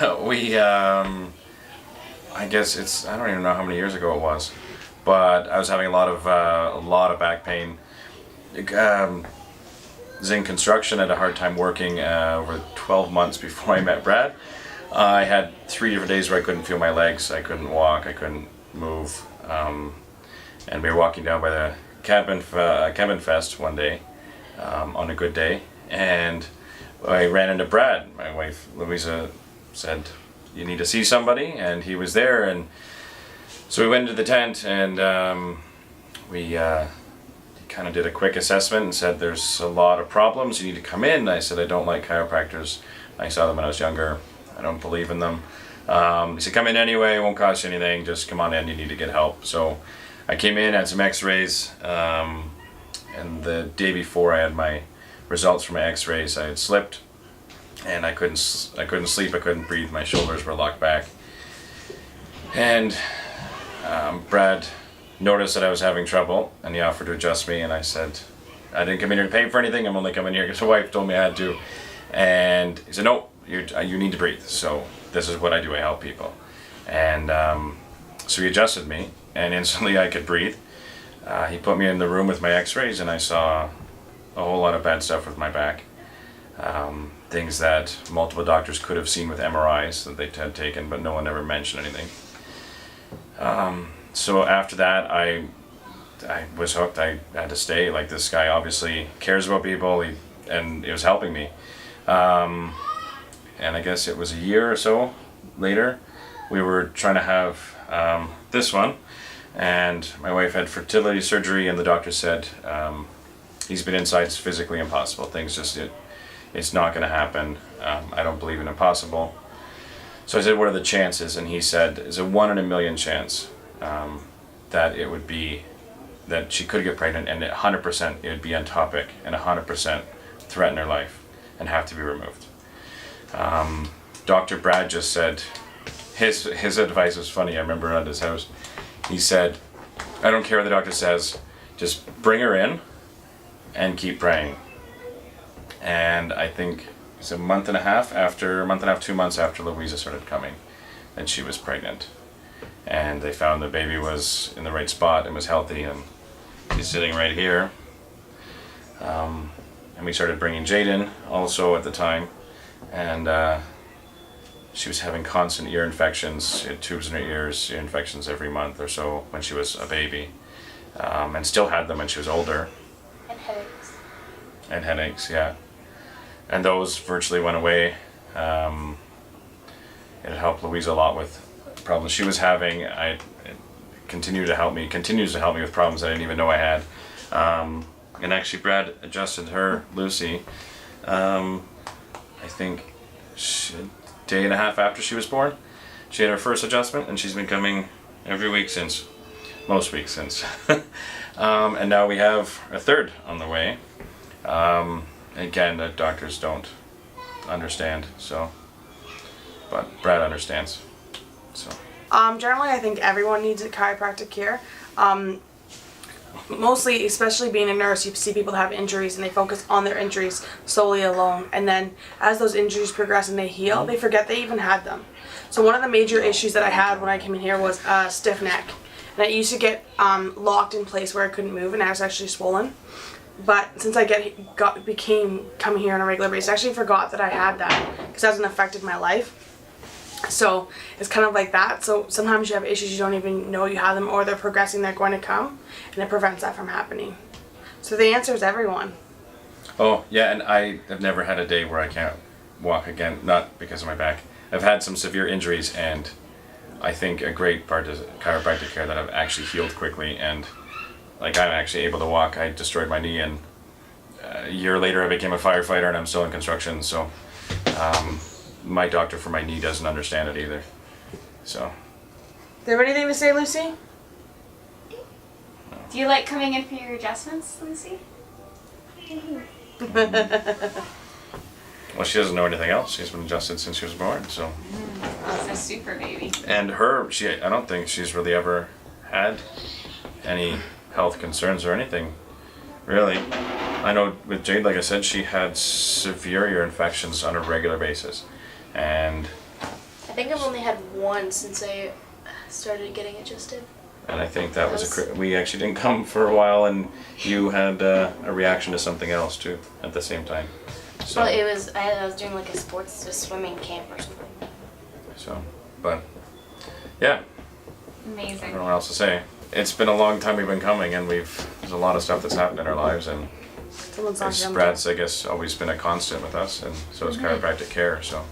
we, I guess I don't even know how many years ago it was, but I was having a lot of back pain. Was in construction, had a hard time working over 12 months before I met Brad. I had 3 different days where I couldn't feel my legs, I couldn't walk, I couldn't move. And we were walking down by the cabin fest one day, on a good day, and I ran into Brad. My wife Louisa said, "You need to see somebody," and he was there, and so we went into the tent, and we kind of did a quick assessment and said, "There's a lot of problems, you need to come in." I said, "I don't like chiropractors. I saw them when I was younger. I don't believe in them." He said, "Come in anyway, it won't cost you anything, just come on in, you need to get help." So I came in, had some x-rays, and the day before I had my results from my x-rays, I had slipped and I couldn't sleep, I couldn't breathe, my shoulders were locked back. And Brad noticed that I was having trouble and he offered to adjust me, and I said, "I didn't come in here to pay for anything, I'm only coming here because my wife told me I had to." And he said, "No, you need to breathe, so this is what I do, I help people." And so he adjusted me and instantly I could breathe. He put me in the room with my x-rays and I saw a whole lot of bad stuff with my back. Things that multiple doctors could have seen with MRIs that they had taken, but no one ever mentioned anything. So after that, I was hooked. I had to stay. Like, this guy obviously cares about people, and it was helping me. And I guess it was a year or so later, we were trying to have this one, and my wife had fertility surgery, and the doctor said, "He's been inside, it's physically impossible. Things just, it's not going to happen. I don't believe in impossible." So I said, "What are the chances?" And he said, "It's a 1 in a million chance that it would be, that she could get pregnant, and 100% it would be ectopic and 100% threaten her life and have to be removed." Dr. Brad just said, his advice was funny. I remember at his house, he said, "I don't care what the doctor says, just bring her in and keep praying." And I think it's a month and a half, 2 months after Louisa started coming, that she was pregnant. And they found the baby was in the right spot and was healthy, and he's sitting right here. And we started bringing Jade in also at the time, and she was having constant ear infections. She had tubes in her ears, ear infections every month or so when she was a baby, and still had them when she was older. And headaches. And headaches, yeah. And those virtually went away. It helped Louise a lot with problems she was having. It continues to help me with problems I didn't even know I had. And actually Brad adjusted her, Lucy, I think a day and a half after she was born. She had her first adjustment, and she's been coming every week since, most weeks since. And now we have a third on the way. Again, the doctors don't understand, so, but Brad understands, so. Generally, I think everyone needs a chiropractic care. Mostly, especially being a nurse, you see people that have injuries and they focus on their injuries solely alone. And then as those injuries progress and they heal, they forget they even had them. So one of the major issues that I had when I came in here was a stiff neck. And I used to get locked in place where I couldn't move, and I was actually swollen. But since I became coming here on a regular basis, I actually forgot that I had that because it hasn't affected my life. So it's kind of like that. So sometimes you have issues you don't even know you have them, or they're progressing, they're going to come, and it prevents that from happening. So the answer is everyone. Oh yeah, and I have never had a day where I can't walk again, not because of my back. I've had some severe injuries, and I think a great part is chiropractic care that I've actually healed quickly, and like I'm actually able to walk. I destroyed my knee, and a year later I became a firefighter, and I'm still in construction, so my doctor for my knee doesn't understand it either. So. Do you have anything to say, Lucy? Do you like coming in for your adjustments, Lucy? Well, she doesn't know anything else. She's been adjusted since she was born, so. Oh, it's a super baby. And I don't think she's really ever had any health concerns or anything, really. I know with Jade, like I said, she had severe ear infections on a regular basis. And I think I've only had one since I started getting adjusted. And I think that was we actually didn't come for a while, and you had a reaction to something else too at the same time. So, Well, it was I was doing like a swimming camp or something. so, but yeah, I Amazing. don't know what else to say. It's been a long time we've been coming, and there's a lot of stuff that's happened in our lives, and Someone's on it's him. Brad's, I guess, always been a constant with us, and so is chiropractic care. So